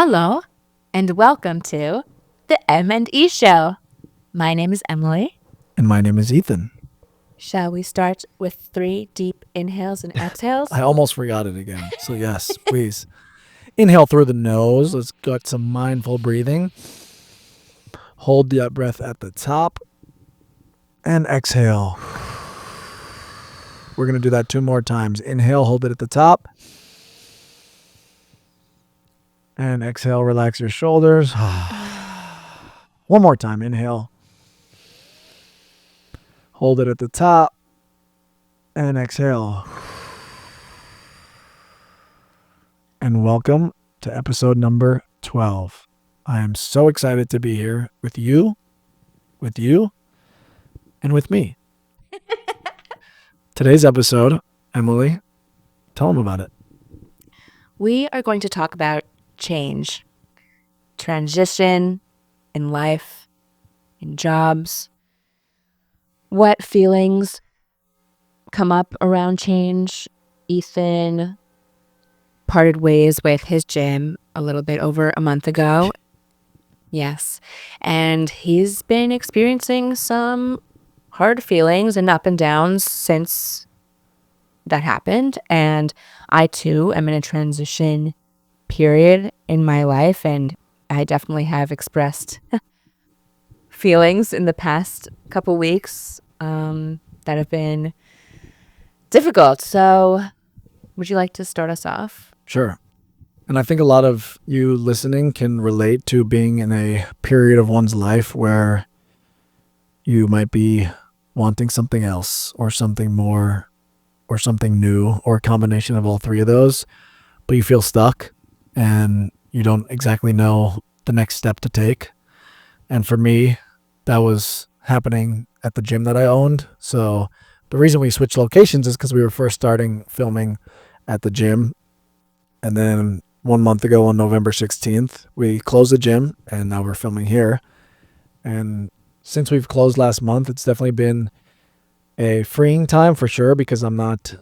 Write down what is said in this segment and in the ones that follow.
Hello, and welcome to the M&E Show. My name is Emily. And my name is Ethan. Shall we start with 3 deep inhales and exhales? I almost forgot it again. So yes, please. Inhale through the nose. Let's get some mindful breathing. Hold the breath at the top. And exhale. We're going to do that 2 more times. Inhale, hold it at the top. And exhale, relax your shoulders. 1 more time. Inhale. Hold it at the top. And exhale. And welcome to episode number 12. I am so excited to be here with you, and with me. Today's episode, Emily, tell them about it. We are going to talk about change, transition in life, in jobs, what feelings come up around change. Ethan parted ways with his gym a little bit over a month ago. Yes. And he's been experiencing some hard feelings and up and downs since that happened. And I too am in a transition period in my life, and I definitely have expressed feelings in the past couple weeks that have been difficult. So would you like to start us off? Sure. And I think a lot of you listening can relate to being in a period of one's life where you might be wanting something else or something more or something new or a combination of all 3 of those, but you feel stuck and you don't exactly know the next step to take. And for me, that was happening at the gym that I owned. So the reason we switched locations is because we were first starting filming at the gym. And then 1 month ago on November 16th, we closed the gym and now we're filming here. And since we've closed last month, it's definitely been a freeing time for sure, because I'm not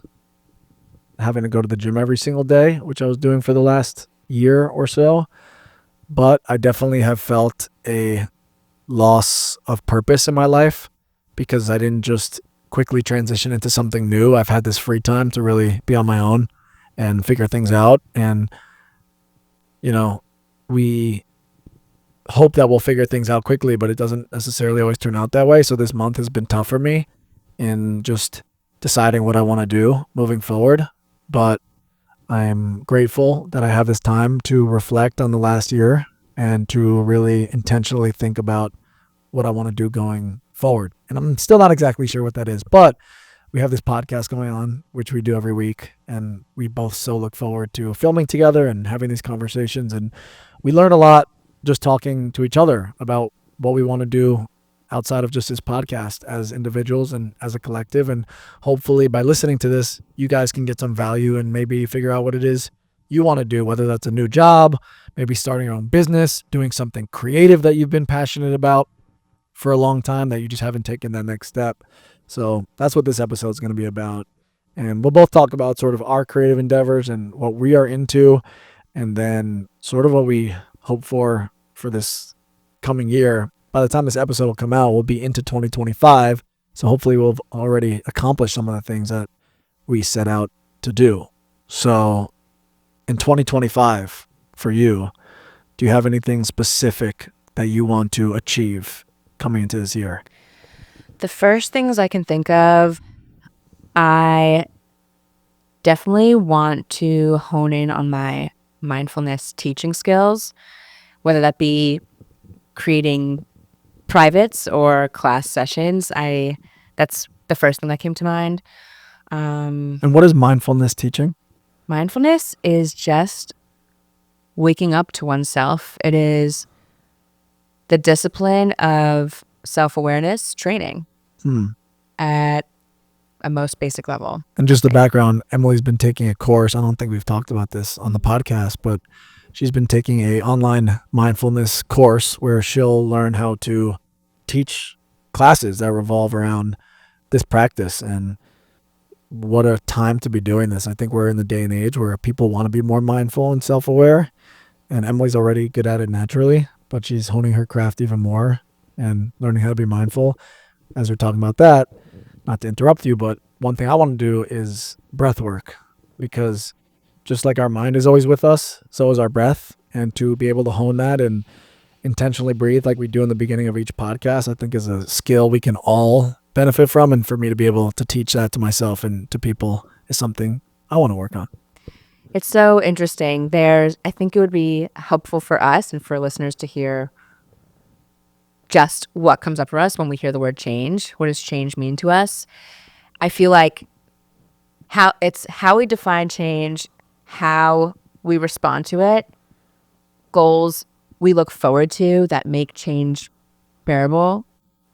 having to go to the gym every single day, which I was doing for the last year or so. But I definitely have felt a loss of purpose in my life because I didn't just quickly transition into something new. I've had this free time to really be on my own and figure things out. And, we hope that we'll figure things out quickly, but it doesn't necessarily always turn out that way. So this month has been tough for me in just deciding what I want to do moving forward. But I'm grateful that I have this time to reflect on the last year and to really intentionally think about what I want to do going forward. And I'm still not exactly sure what that is, but we have this podcast going on, which we do every week, and we both so look forward to filming together and having these conversations. And we learn a lot just talking to each other about what we want to do outside of just this podcast as individuals and as a collective. And hopefully by listening to this, you guys can get some value and maybe figure out what it is you want to do, whether that's a new job, maybe starting your own business, doing something creative that you've been passionate about for a long time that you just haven't taken that next step. So that's what this episode is going to be about. And we'll both talk about sort of our creative endeavors and what we are into, and then sort of what we hope for this coming year. By the time this episode will come out, we'll be into 2025. So hopefully we'll have already accomplished some of the things that we set out to do. So in 2025, for you, do you have anything specific that you want to achieve coming into this year? The first things I can think of, I definitely want to hone in on my mindfulness teaching skills, whether that be creating privates or class sessions. That's the first thing that came to mind. And what is mindfulness teaching? Mindfulness is just waking up to oneself. It is the discipline of self-awareness training at a most basic level. And just the background, Emily's been taking a course. I don't think we've talked about this on the podcast, but she's been taking a online mindfulness course where she'll learn how to teach classes that revolve around this practice. And what a time to be doing this. I think we're in the day and age where people want to be more mindful and self-aware. And Emily's already good at it naturally, but she's honing her craft even more and learning how to be mindful. As we're talking about that, not to interrupt you, but one thing I want to do is breath work, because just like our mind is always with us, so is our breath. And to be able to hone that and intentionally breathe like we do in the beginning of each podcast, I think is a skill we can all benefit from. And for me to be able to teach that to myself and to people is something I want to work on. It's so interesting. I think it would be helpful for us and for listeners to hear just what comes up for us when we hear the word change. What does change mean to us? I feel like how we define change, how we respond to it, goals we look forward to that make change bearable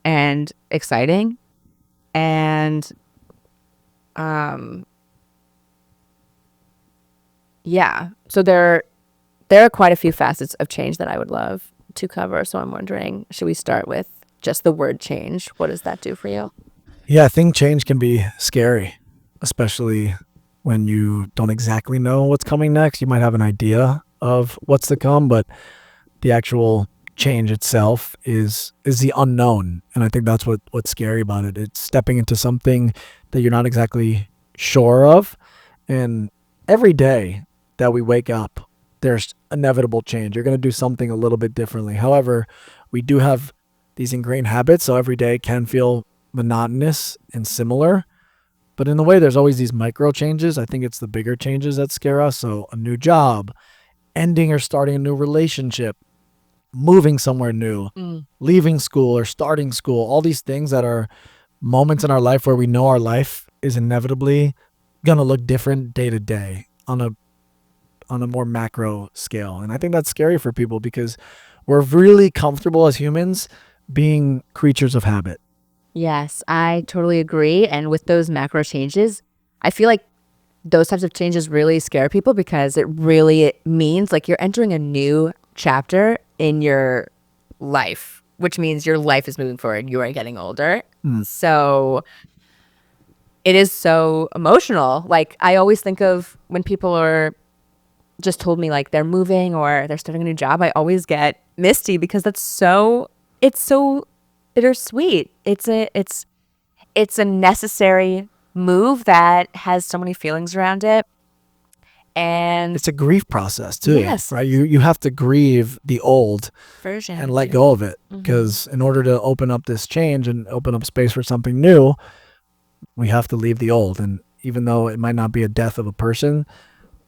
and exciting, and yeah. So there are quite a few facets of change that I would love to cover. So I'm wondering, should we start with just the word change? What does that do for you? Yeah, I think change can be scary, especially when you don't exactly know what's coming next. You might have an idea of what's to come, but the actual change itself is the unknown. And I think that's what's scary about it. It's stepping into something that you're not exactly sure of. And every day that we wake up, there's inevitable change. You're going to do something a little bit differently. However, we do have these ingrained habits, so every day can feel monotonous and similar. But in a way, there's always these micro changes. I think it's the bigger changes that scare us. So a new job, ending or starting a new relationship, moving somewhere new, leaving school or starting school, all these things that are moments in our life where we know our life is inevitably going to look different day to day on a more macro scale. And I think that's scary for people because we're really comfortable as humans being creatures of habit. Yes, I totally agree. And with those macro changes, I feel like those types of changes really scare people because it really means like you're entering a new chapter in your life, which means your life is moving forward. You are getting older. So it is so emotional. Like I always think of when people are just told me like they're moving or they're starting a new job, I always get misty because it's so bittersweet. It's a necessary move that has so many feelings around it. And It's a grief process too, yes, right? You have to grieve the old version and let go of it, because in order to open up this change and open up space for something new, we have to leave the old. And even though it might not be a death of a person,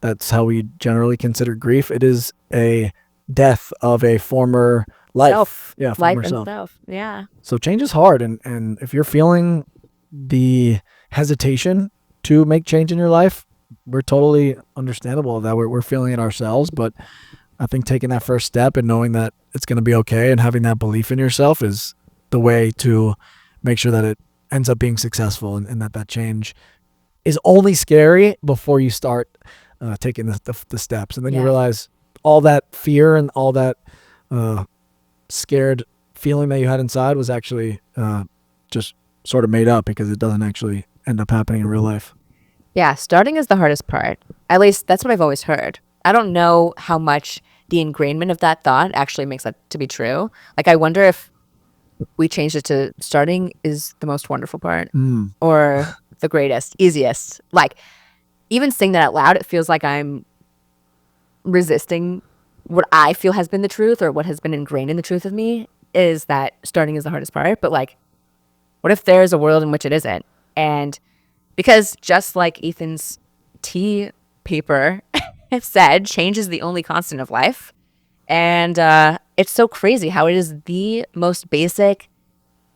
that's how we generally consider grief. It is a death of a former life. self, Yeah, life former and self. self. Yeah. So change is hard. And if you're feeling the hesitation to make change in your life, we're totally understandable that we're feeling it ourselves. But I think taking that first step and knowing that it's going to be okay and having that belief in yourself is the way to make sure that it ends up being successful, and that change is only scary before you start taking the steps. And then you Yeah. realize all that fear and all that scared feeling that you had inside was actually just sort of made up, because it doesn't actually end up happening in real life. Yeah, starting is the hardest part. At least that's what I've always heard. I don't know how much the ingrainment of that thought actually makes that to be true. Like, I wonder if we changed it to starting is the most wonderful part or the greatest, easiest. Like, even saying that out loud, it feels like I'm resisting what I feel has been the truth or what has been ingrained in the truth of me is that starting is the hardest part. But, like, what if there's a world in which it isn't? And because just like Ethan's tea paper said, change is the only constant of life. And it's so crazy how it is the most basic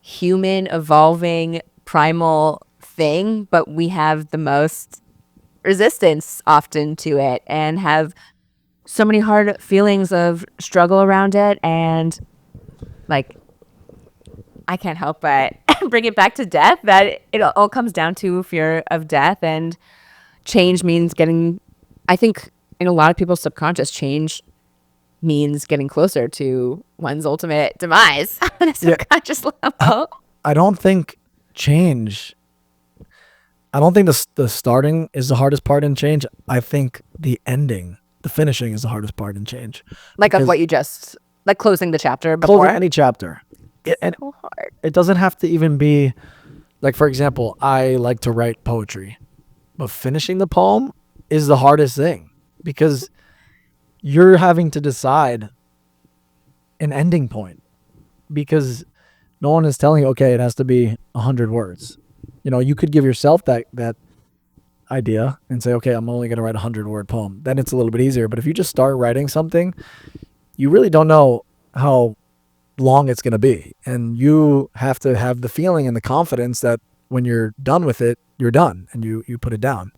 human evolving primal thing, but we have the most resistance often to it and have so many hard feelings of struggle around it. And like, I can't help but bring it back to death, that it all comes down to fear of death. And change means getting, I think in a lot of people's subconscious, change means getting closer to one's ultimate demise on a subconscious level. I don't think change. I don't think the starting is the hardest part in change. I think the ending The finishing is the hardest part in change. Like of Because what you just, like closing the chapter before. closing any chapter. And So hard. it doesn't have to even be, like, for example, I like to write poetry, but finishing the poem is the hardest thing because you're having to decide an ending point because no one is telling you, okay, it has to be 100 words. You know, you could give yourself that idea and say, okay, I'm only going to write a 100-word poem. Then it's a little bit easier. But if you just start writing something, you really don't know how long it's going to be. And you have to have the feeling and the confidence that when you're done with it, you're done and you put it down.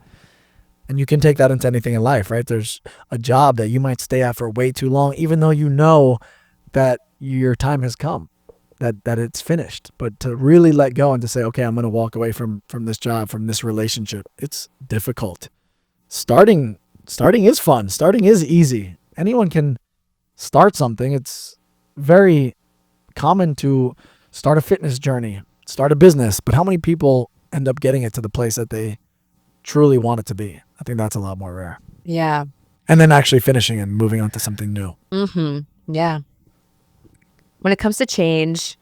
And you can take that into anything in life, right? There's a job that you might stay at for way too long, even though you know that your time has come, that it's finished. But to really let go and to say, okay, I'm going to walk away from this job, from this relationship, it's difficult. Starting is fun. Starting is easy. Anyone can start something. It's very common to start a fitness journey, start a business, but how many people end up getting it to the place that they truly want it to be? I think that's a lot more rare. Yeah. And then actually finishing and moving on to something new. Yeah. When it comes to change,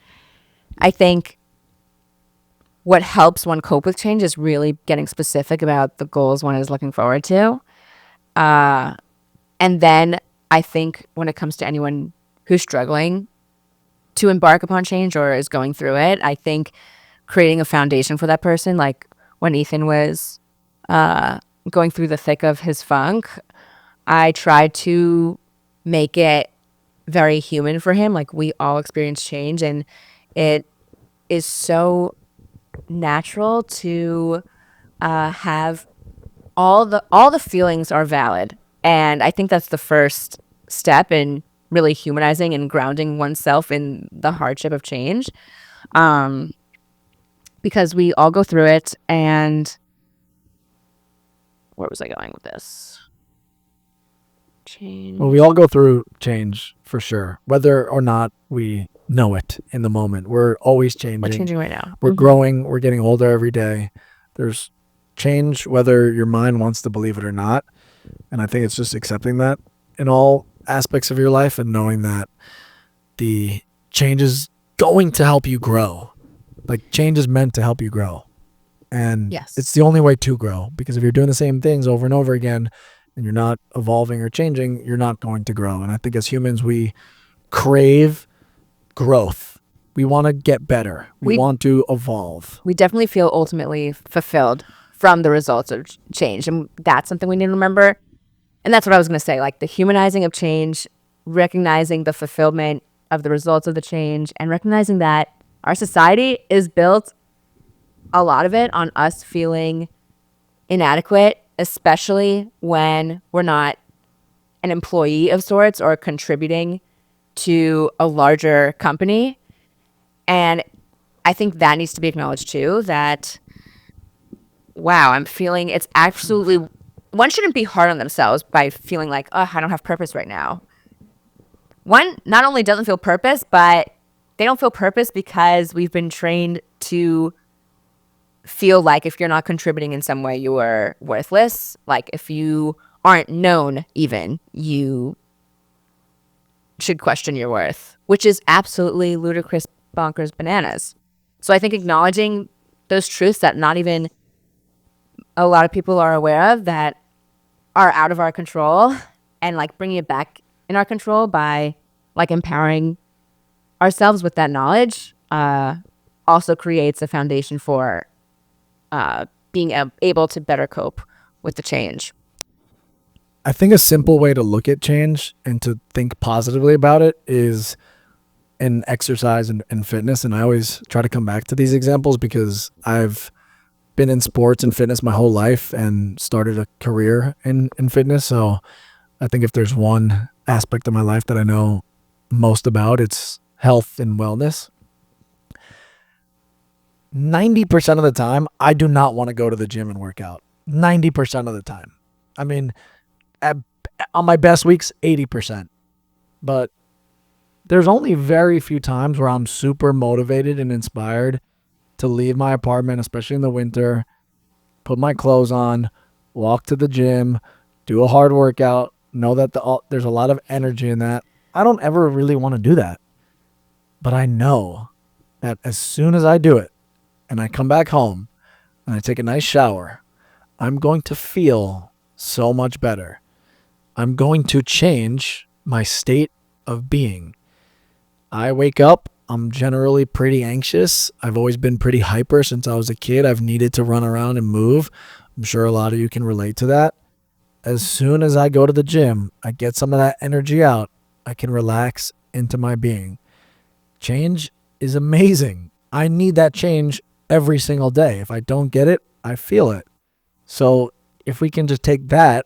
I think what helps one cope with change is really getting specific about the goals one is looking forward to. And then I think when it comes to anyone who's struggling to embark upon change or is going through it, I think creating a foundation for that person, like when Ethan was going through the thick of his funk, I tried to make it very human for him. Like we all experience change, and it is so natural to have all the feelings are valid, and I think that's the first step in really humanizing and grounding oneself in the hardship of change, because we all go through it. And where was I going with this? Change. Well, we all go through change for sure, whether or not we know it in the moment. We're always changing. We're changing right now. We're growing. We're getting older every day. There's change whether your mind wants to believe it or not. And I think it's just accepting that in all aspects of your life and knowing that the change is going to help you grow. Like change is meant to help you grow. And Yes. it's the only way to grow, because if you're doing the same things over and over again and you're not evolving or changing, you're not going to grow. And I think as humans, we crave growth. We want to get better. We want to evolve. We definitely feel ultimately fulfilled from the results of change. And that's something we need to remember. And that's what I was going to say, like the humanizing of change, recognizing the fulfillment of the results of the change, and recognizing that our society is built, a lot of it, on us feeling inadequate, especially when we're not an employee of sorts or contributing to a larger company. And I think that needs to be acknowledged too, that, wow, I'm feeling it's absolutely, one shouldn't be hard on themselves by feeling like, oh, I don't have purpose right now. One not only doesn't feel purpose, but they don't feel purpose because we've been trained to feel like if you're not contributing in some way, you are worthless. Like if you aren't known even, you should question your worth, which is absolutely ludicrous, bonkers, bananas. So I think acknowledging those truths that not even a lot of people are aware of, that are out of our control, and like bringing it back in our control by like empowering ourselves with that knowledge, also creates a foundation for being able to better cope with the change. I think a simple way to look at change and to think positively about it is in exercise and fitness. And I always try to come back to these examples because I've been in sports and fitness my whole life and started a career in fitness. So I think if there's one aspect of my life that I know most about, it's health and wellness. 90% of the time, I do not want to go to the gym and work out. 90% of the time. I mean, on my best weeks, 80%. But there's only very few times where I'm super motivated and inspired to leave my apartment, especially in the winter, put my clothes on, walk to the gym, do a hard workout, Know that there's a lot of energy in that. I don't ever really want to do that. But I know that as soon as I do it and I come back home and I take a nice shower, I'm going to feel so much better. I'm going to change my state of being. I wake up, I'm generally pretty anxious. I've always been pretty hyper since I was a kid. I've needed to run around and move. I'm sure a lot of you can relate to that. As soon as I go to the gym, I get some of that energy out. I can relax into my being. Change is amazing. I need that change every single day. If I don't get it, I feel it. So if we can just take that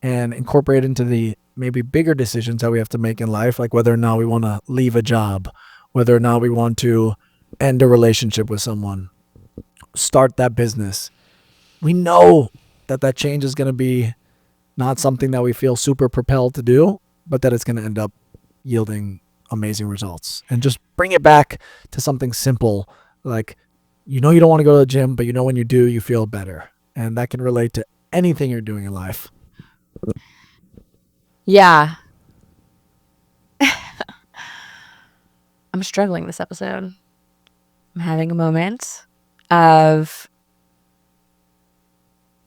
and incorporate it into the maybe bigger decisions that we have to make in life, like whether or not we want to leave a job, whether or not we want to end a relationship with someone, start that business, we know that that change is going to be not something that we feel super propelled to do, but that it's going to end up yielding amazing results. And just bring it back to something simple, like you know you don't want to go to the gym, but you know when you do, you feel better. And that can relate to anything you're doing in life. Yeah. I'm struggling this episode. I'm having a moment of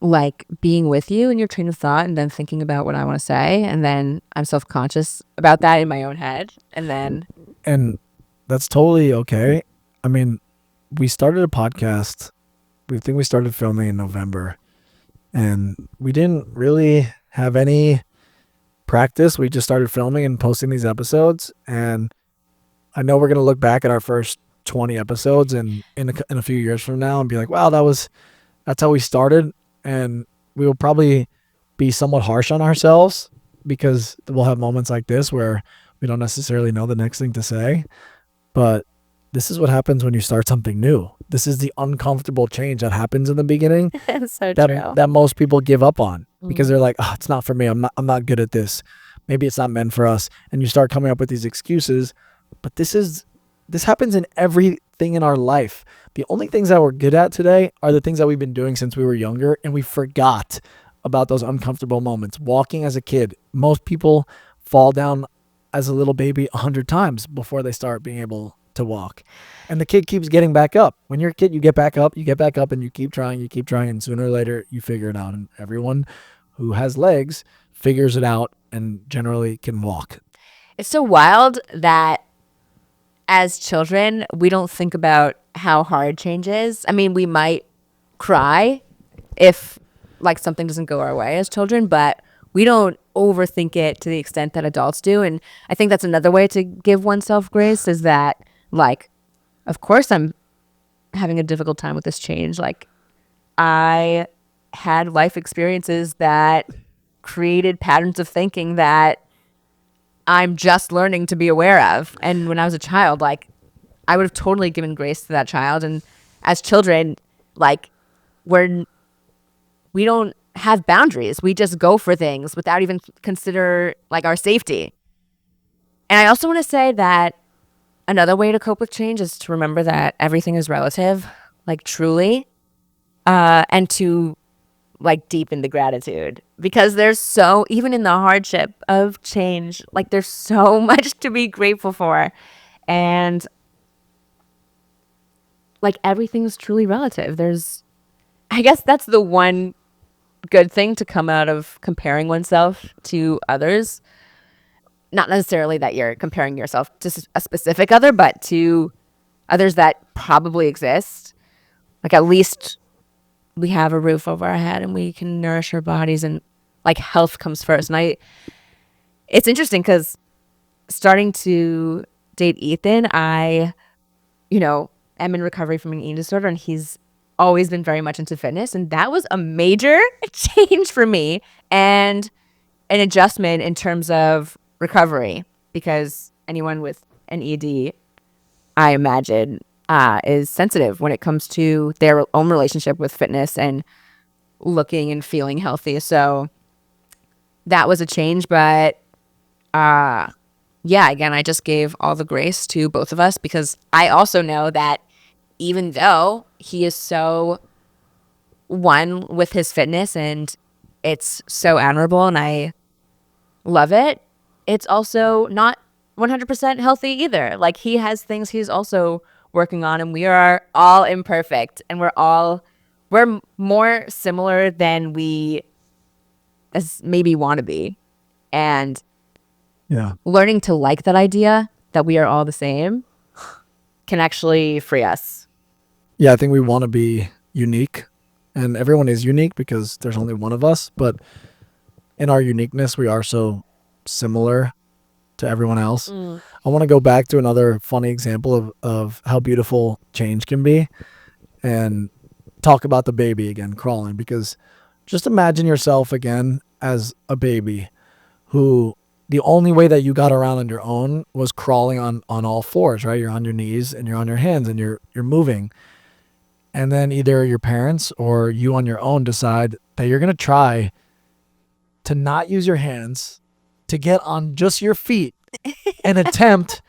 like being with you in your train of thought and then thinking about what I want to say. And then I'm self conscious about that in my own head. And then, And that's totally okay. I mean, we started a podcast. We think we started filming in November, and we didn't really have any practice. We just started filming and posting these episodes. And I know we're going to look back at our first 20 episodes and in a few years from now and be like, wow, that's how we started. And we will probably be somewhat harsh on ourselves because we'll have moments like this where we don't necessarily know the next thing to say. But this is what happens when you start something new. This is the uncomfortable change that happens in the beginning it's so that true. that most people give up on because Mm. they're like, oh, it's not for me. I'm not good at this. Maybe it's not meant for us. And you start coming up with these excuses. But this happens in everything in our life. The only things that we're good at today are the things that we've been doing since we were younger, and we forgot about those uncomfortable moments. Walking as a kid, most people fall down as a little baby 100 times before they start being able to walk. And the kid keeps getting back up. When you're a kid, you get back up, and you keep trying, and sooner or later you figure it out. And everyone who has legs figures it out and generally can walk. It's so wild that as children, we don't think about how hard change is. I mean, we might cry if like something doesn't go our way as children, but we don't overthink it to the extent that adults do. And I think that's another way to give oneself grace is that like, of course I'm having a difficult time with this change. Like I had life experiences that created patterns of thinking that I'm just learning to be aware of. And when I was a child, like I would have totally given grace to that child. And as children, like we don't have boundaries. We just go for things without even consider like our safety. And I also want to say that another way to cope with change is to remember that everything is relative, like truly, and to like deepen the gratitude because there's so even in the hardship of change, like there's so much to be grateful for, and like everything's truly relative. I guess that's the one good thing to come out of comparing oneself to others. Not necessarily that you're comparing yourself to a specific other, but to others that probably exist. Like at least we have a roof over our head and we can nourish our bodies and like health comes first. And it's interesting because starting to date Ethan, am in recovery from an eating disorder and he's always been very much into fitness. And that was a major change for me and an adjustment in terms of recovery because anyone with an ED, I imagine, is sensitive when it comes to their own relationship with fitness and looking and feeling healthy. So that was a change. But yeah, again, I just gave all the grace to both of us because I also know that even though he is so one with his fitness and it's so admirable and I love it, it's also not 100% healthy either. Like, he has things he's also working on, and we are all imperfect, and we're more similar than we as maybe want to be. And Yeah. learning to like that idea that we are all the same can actually free us. Yeah, I think we want to be unique, and everyone is unique because there's only one of us, but in our uniqueness, we are so similar to everyone else. I want to go back to another funny example of how beautiful change can be and talk about the baby again crawling, because just imagine yourself again as a baby who the only way that you got around on your own was crawling on all fours, right? You're on your knees and you're on your hands and you're moving. And then either your parents or you on your own decide that you're going to try to not use your hands, to get on just your feet and attempt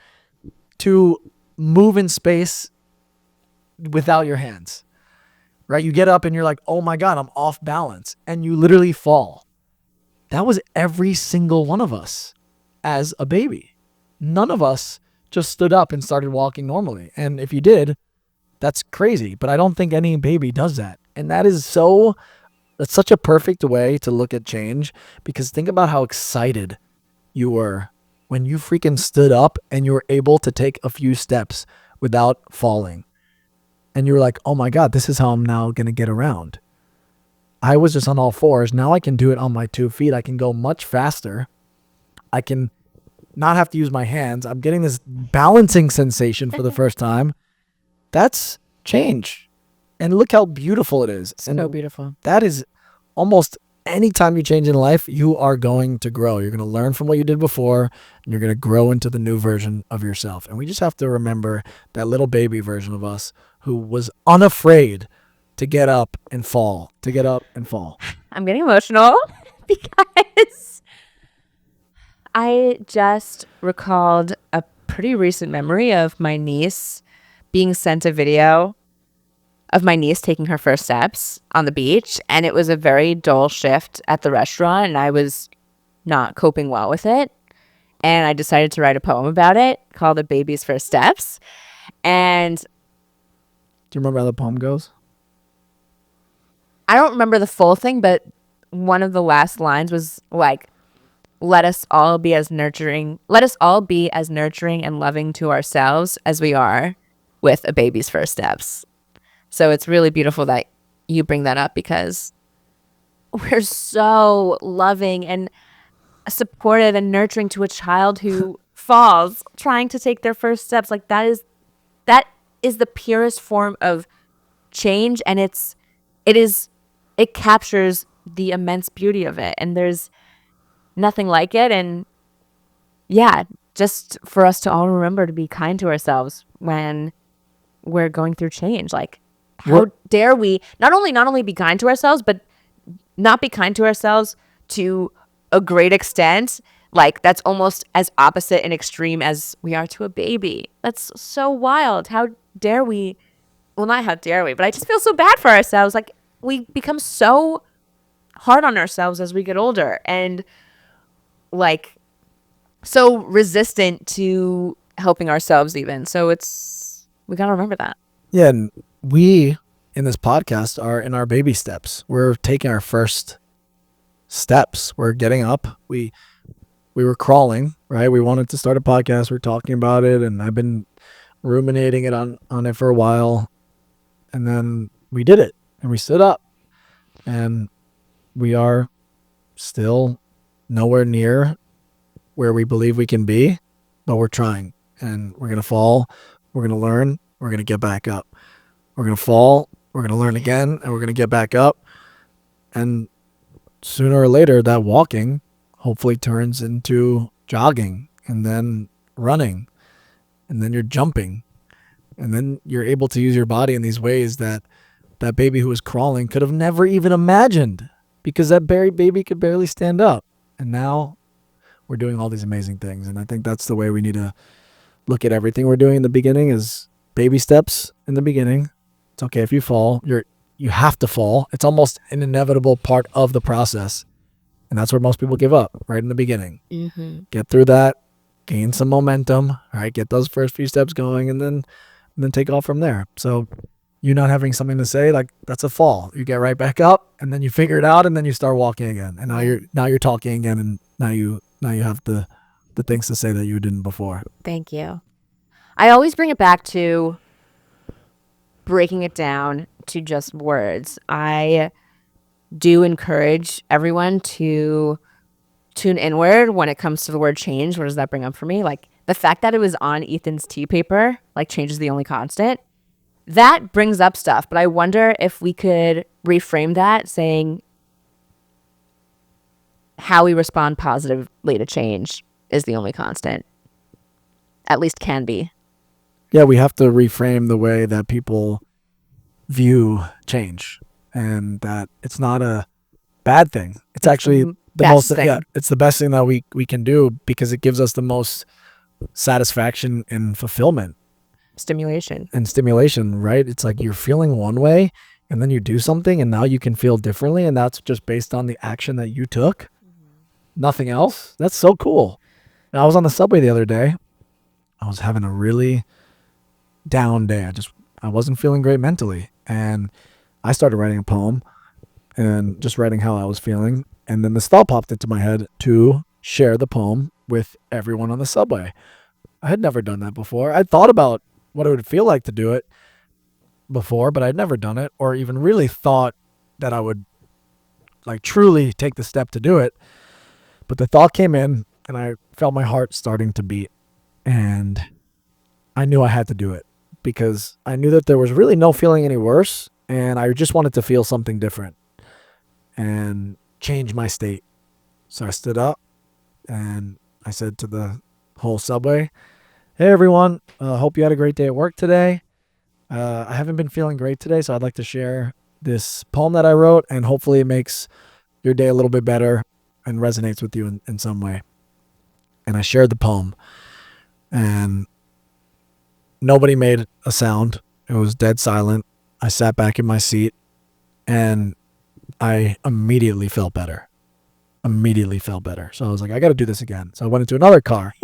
to move in space without your hands, right? You get up and you're like, oh my God, I'm off balance. And you literally fall. That was every single one of us as a baby. None of us just stood up and started walking normally. And if you did, that's crazy. But I don't think any baby does that. And that's such a perfect way to look at change, because think about how excited you were when you freaking stood up and you were able to take a few steps without falling. And you were like, oh my God, this is how I'm now going to get around. I was just on all fours. Now I can do it on my 2 feet. I can go much faster. I can not have to use my hands. I'm getting this balancing sensation for the first time. That's change. And look how beautiful it is. And So beautiful. that is almost any time you change in life, you are going to grow. You're going to learn from what you did before, and you're going to grow into the new version of yourself. And we just have to remember that little baby version of us who was unafraid to get up and fall, to get up and fall. I'm getting emotional because I just recalled a pretty recent memory of my niece being sent a video of my niece taking her first steps on the beach. And it was a very dull shift at the restaurant, and I was not coping well with it. And I decided to write a poem about it called The Baby's First Steps. And Do you remember how the poem goes? I don't remember the full thing, but one of the last lines was like, let us all be as nurturing and loving to ourselves as we are with a baby's first steps. So it's really beautiful that you bring that up, because we're so loving and supportive and nurturing to a child who falls trying to take their first steps. Like, that is the purest form of change, and it captures the immense beauty of it, and there's nothing like it. And yeah, just for us to all remember to be kind to ourselves when we're going through change. Like, how dare we not only be kind to ourselves, but not be kind to ourselves to a great extent. Like, that's almost as opposite and extreme as we are to a baby. That's so wild. How dare we? Well, not how dare we, but I just feel so bad for ourselves. Like, we become so hard on ourselves as we get older, and like so resistant to helping ourselves even. So we got to remember that. Yeah, and we in this podcast are in our baby steps. We're taking our first steps. We're getting up. We were crawling, right? We wanted to start a podcast. We're talking about it, and I've been ruminating it on it for a while. And then we did it, and we stood up, and we are still nowhere near where we believe we can be, but we're trying, and we're going to fall. We're going to learn. We're going to get back up. We're going to fall. We're going to learn again, and we're going to get back up. And sooner or later, that walking hopefully turns into jogging, and then running, and then you're jumping, and then you're able to use your body in these ways that that baby who was crawling could have never even imagined, because that baby could barely stand up. And now we're doing all these amazing things. And I think that's the way we need to look at everything we're doing in the beginning, is baby steps in the beginning. It's okay if you fall. You have to fall. It's almost an inevitable part of the process. And that's where most people give up, right in the beginning. Mm-hmm. Get through that, gain some momentum, right? Get those first few steps going, and then take off from there. So you not having something to say, like, that's a fall. You get right back up, and then you figure it out, and then you start walking again. And now you're talking again, and now you have the things to say that you didn't before. Thank you. I always bring it back to breaking it down to just words. I do encourage everyone to tune inward when it comes to the word change. What does that bring up for me? Like the fact that it was on Ethan's tea paper, like change is the only constant, that brings up stuff. But I wonder if we could reframe that saying how we respond positively to change is the only constant, at least can be. Yeah, we have to reframe the way that people view change, and that it's not a bad thing. It's actually the best most thing. yeah, it's the best thing that we can do, because it gives us the most satisfaction and fulfillment Stimulation. and stimulation, right? It's like you're feeling one way, and then you do something, and now you can feel differently, and that's just based on the action that you took. Nothing else. That's so cool. And I was on the subway the other day. I was having a really down day. I wasn't feeling great mentally, and I started writing a poem and just writing how I was feeling. And then this thought popped into my head to share the poem with everyone on the subway. I had never done that before. I'd thought about what it would feel like to do it before, but I'd never done it, or even really thought that I would like truly take the step to do it. But the thought came in, and I felt my heart starting to beat, and I knew I had to do it, because I knew that there was really no feeling any worse, and I just wanted to feel something different and change my state. So I stood up, and I said to the whole subway, "Hey everyone, hope you had a great day at work today. I haven't been feeling great today, so I'd like to share this poem that I wrote, and hopefully it makes your day a little bit better and resonates with you in some way." And I shared the poem, and nobody made a sound. It was dead silent. I sat back in my seat, and I immediately felt better. Immediately felt better. So I was like, I got to do this again. So I went into another car,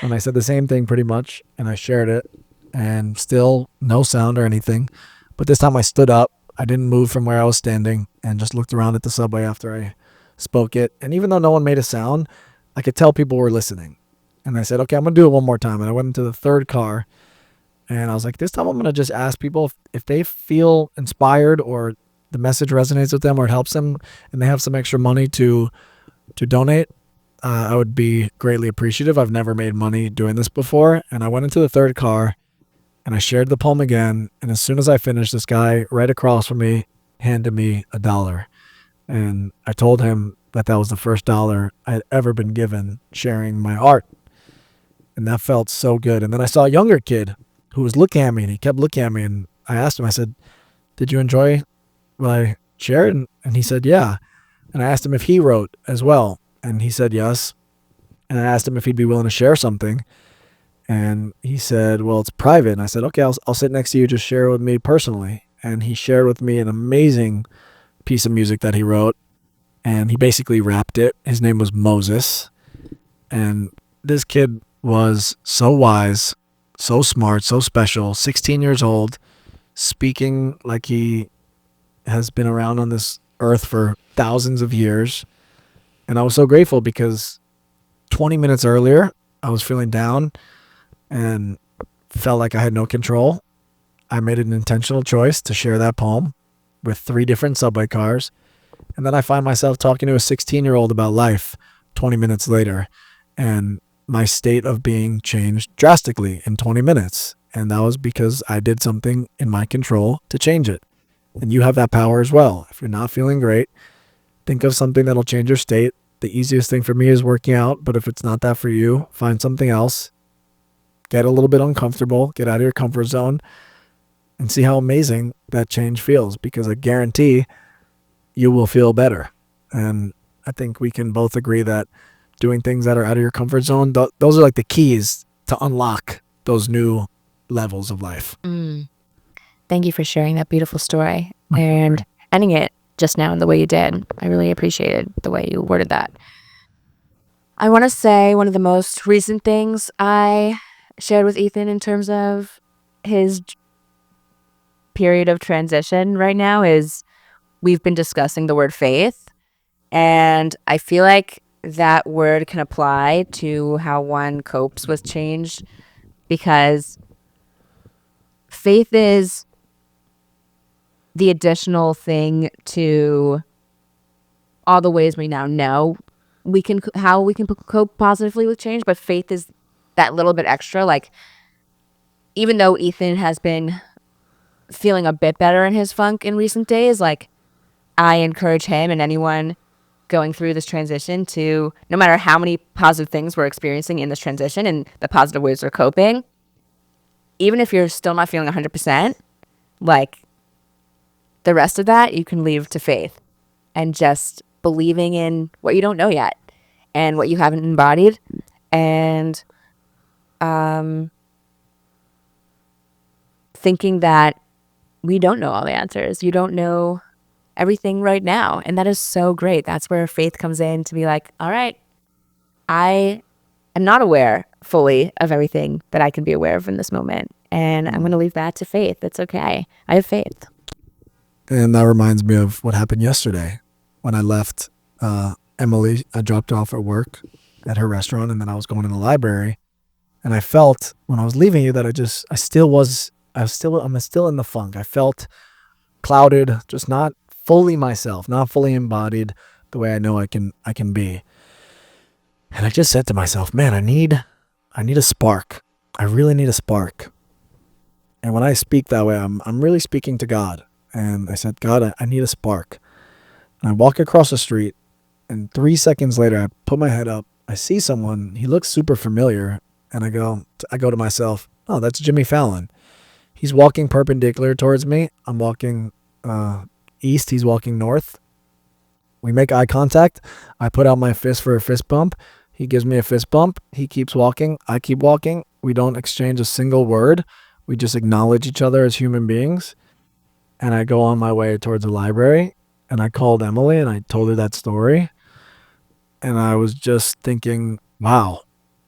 and I said the same thing pretty much, and I shared it, and still no sound or anything. But this time I stood up. I didn't move from where I was standing, and just looked around at the subway after I spoke it. And even though no one made a sound, I could tell people were listening. And I said, okay, I'm going to do it one more time. And I went into the third car, and I was like, this time I'm going to just ask people if they feel inspired, or the message resonates with them, or it helps them, and they have some extra money to donate. I would be greatly appreciative. I've never made money doing this before. And I went into the third car, and I shared the poem again. And as soon as I finished, this guy right across from me handed me $1. And I told him that that was the first dollar I had ever been given sharing my art. And that felt so good. And then I saw a younger kid who was looking at me, and he kept looking at me. And I asked him, I said, did you enjoy what I shared? And he said, yeah. And I asked him if he wrote as well. And he said yes. And I asked him if he'd be willing to share something. And he said, well, it's private. And I said, okay, I'll sit next to you. Just share it with me personally. And he shared with me an amazing piece of music that he wrote. And he basically rapped it. His name was Moses. And this kid was so wise, so smart, so special, 16 years old, speaking like he has been around on this earth for thousands of years. And I was so grateful, because 20 minutes earlier, I was feeling down and felt like I had no control. I made an intentional choice to share that poem with 3 different subway cars. And then I find myself talking to a 16-year-old about life 20 minutes later. And my state of being changed drastically in 20 minutes. And that was because I did something in my control to change it. And you have that power as well. If you're not feeling great, think of something that'll change your state. The easiest thing for me is working out, but if it's not that for you, find something else. Get a little bit uncomfortable, get out of your comfort zone, and see how amazing that change feels, because I guarantee you will feel better. And I think we can both agree that doing things that are out of your comfort zone, those are like the keys to unlock those new levels of life. Thank you for sharing that beautiful story and ending it just now in the way you did. I really appreciated the way you worded that. I want to say one of the most recent things I shared with Ethan in terms of his period of transition right now is we've been discussing the word faith. And I feel like that word can apply to how one copes with change because faith is the additional thing to all the ways we now know how we can cope positively with change, but faith is that little bit extra. Like, even though Ethan has been feeling a bit better in his funk in recent days, like, I encourage him and anyone going through this transition to, no matter how many positive things we're experiencing in this transition and the positive ways we're coping, even if you're still not feeling 100%, like, the rest of that you can leave to faith and just believing in what you don't know yet and what you haven't embodied, and thinking that we don't know all the answers. You don't know everything right now, and that is so great. That's where faith comes in, to be like, all right, I am not aware fully of everything that I can be aware of in this moment, and I'm going to leave that to faith. It's okay. I have faith. And that reminds me of what happened yesterday when I left Emily. I dropped her off at work at her restaurant, and then I was going to the library. And I felt when I was leaving you that I'm still in the funk. I felt clouded, just not fully myself, not fully embodied the way I know I can be. And I just said to myself, man, I need a spark. I really need a spark. And when I speak that way, I'm really speaking to God. And I said, God, I need a spark. And I walk across the street, and 3 seconds later, I put my head up. I see someone. He looks super familiar. And I go to myself, oh, that's Jimmy Fallon. He's walking perpendicular towards me. I'm walking east. He's walking north. We make eye contact. I put out my fist for a fist bump. He gives me a fist bump. He keeps walking. I keep walking. We don't exchange a single word. We just acknowledge each other as human beings. And I go on my way towards the library. And I called Emily and I told her that story. And I was just thinking, wow,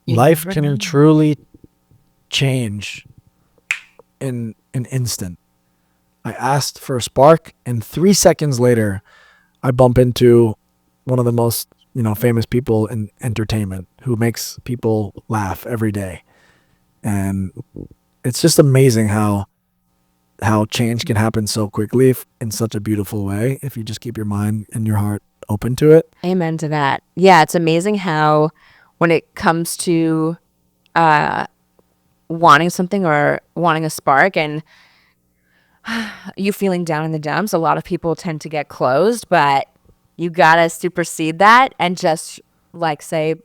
life can truly change in an instant. I asked for a spark, and 3 seconds later, I bump into one of the most, famous people in entertainment who makes people laugh every day. And it's just amazing how change can happen so quickly in such a beautiful way if you just keep your mind and your heart open to it. Amen to that. Yeah, it's amazing how when it comes to wanting something or wanting a spark and you feeling down in the dumps, a lot of people tend to get closed, but you gotta supersede that and just say,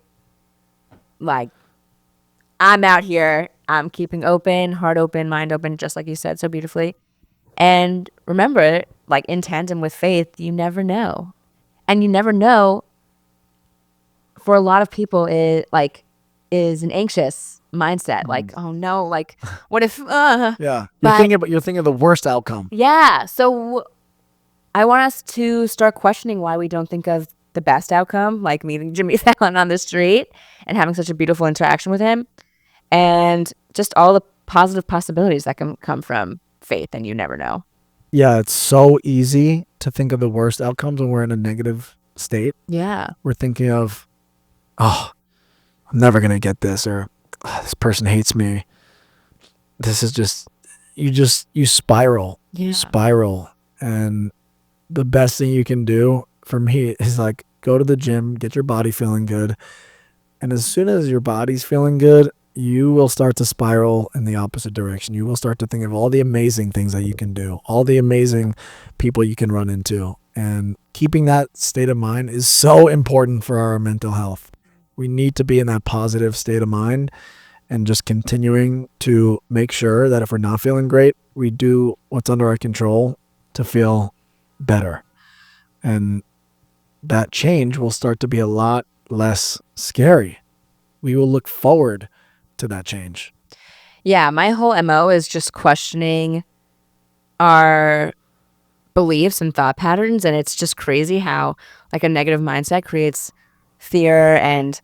I'm out here. I'm keeping open, heart open, mind open, just like you said so beautifully. And remember, in tandem with faith, you never know. And you never know, for a lot of people, it is an anxious mindset. Oh no, what if Yeah. You're thinking of the worst outcome. Yeah. So I want us to start questioning why we don't think of the best outcome, like meeting Jimmy Fallon on the street and having such a beautiful interaction with him, and just all the positive possibilities that can come from faith, and you never know. Yeah, it's so easy to think of the worst outcomes when we're in a negative state. Yeah. We're thinking of, oh, I'm never going to get this, or this person hates me. This is just, you spiral. Yeah. You spiral. And the best thing you can do for me is go to the gym, get your body feeling good. And as soon as your body's feeling good, you will start to spiral in the opposite direction. You will start to think of all the amazing things that you can do, all the amazing people you can run into. And keeping that state of mind is so important for our mental health. We need to be in that positive state of mind and just continuing to make sure that if we're not feeling great, we do what's under our control to feel better. And that change will start to be a lot less scary. We will look forward to that change. Yeah, my whole MO is just questioning our beliefs and thought patterns. And it's just crazy how like a negative mindset creates fear and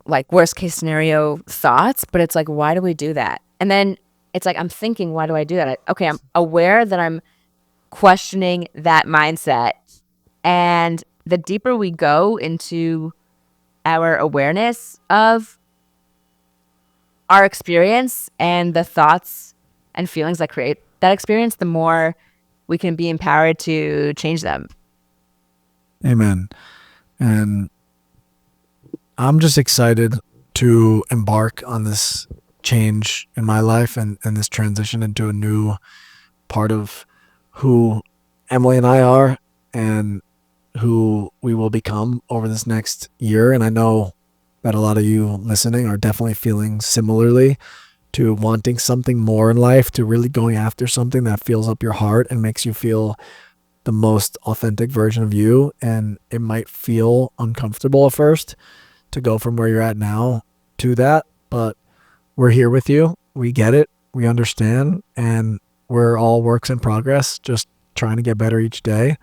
like worst case scenario thoughts. But it's like, why do we do that? And then it's like, I'm thinking, why do I do that? Okay, I'm aware that I'm questioning that mindset. And the deeper we go into our awareness of our experience and the thoughts and feelings that create that experience, the more we can be empowered to change them. Amen. And I'm just excited to embark on this change in my life and this transition into a new part of who Emily and I are and who we will become over this next year. And I know that a lot of you listening are definitely feeling similarly to wanting something more in life, to really going after something that fills up your heart and makes you feel the most authentic version of you. And it might feel uncomfortable at first to go from where you're at now to that, but we're here with you. We get it. We understand. And we're all works in progress, just trying to get better each day.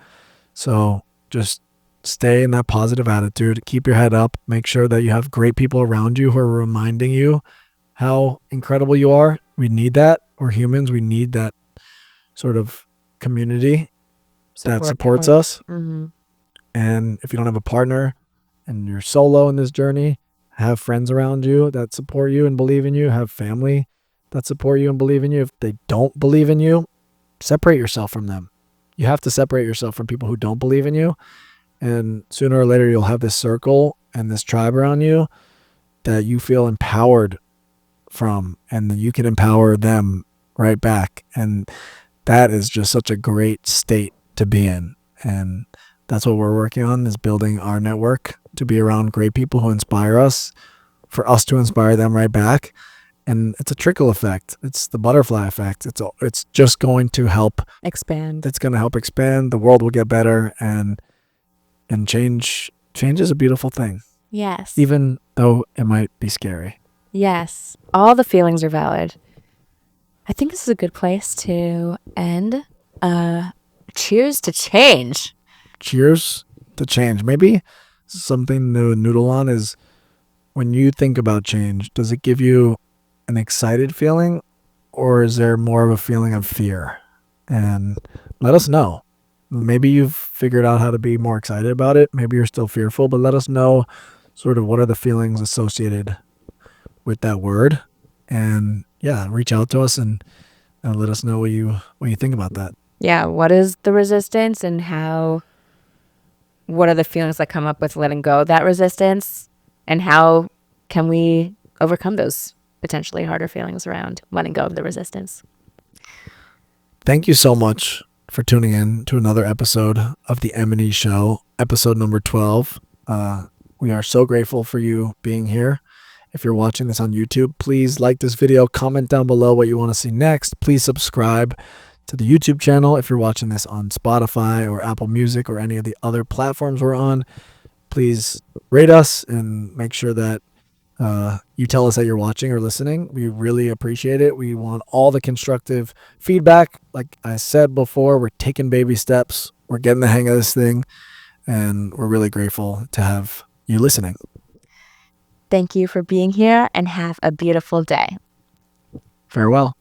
So just stay in that positive attitude. Keep your head up. Make sure that you have great people around you who are reminding you how incredible you are. We need that. We're humans. We need that sort of community that supports us. Mm-hmm. And if you don't have a partner and you're solo in this journey, have friends around you that support you and believe in you. Have family that support you and believe in you. If they don't believe in you, separate yourself from them. You have to separate yourself from people who don't believe in you. And sooner or later, you'll have this circle and this tribe around you that you feel empowered from, and you can empower them right back. And that is just such a great state to be in. And that's what we're working on, is building our network to be around great people who inspire us, for us to inspire them right back. And it's a trickle effect. It's the butterfly effect. It's just going to help Expand. It's going to help expand. The world will get better, and change is a beautiful thing, Yes. even though it might be scary. Yes. All the feelings are valid. I think this is a good place to end. Cheers to change. Cheers to change. Maybe something to noodle on is, when you think about change, does it give you an excited feeling, or is there more of a feeling of fear? And let us know. Maybe you've figured out how to be more excited about it. Maybe you're still fearful, but let us know sort of what are the feelings associated with that word. And yeah, reach out to us and let us know what you think about that. Yeah. What is the resistance, and what are the feelings that come up with letting go of that resistance, and how can we overcome those potentially harder feelings around letting go of the resistance? Thank you so much for tuning in to another episode of the M&E Show, episode number 12. We are so grateful for you being here. If you're watching this on YouTube, please like this video, comment down below what you want to see next. Please subscribe to the YouTube channel. If you're watching this on Spotify or Apple Music or any of the other platforms we're on, please rate us and make sure that you tell us that you're watching or listening. We really appreciate it. We want all the constructive feedback. Like I said before, we're taking baby steps. We're getting the hang of this thing, and we're really grateful to have you listening. Thank you for being here, and have a beautiful day. Farewell.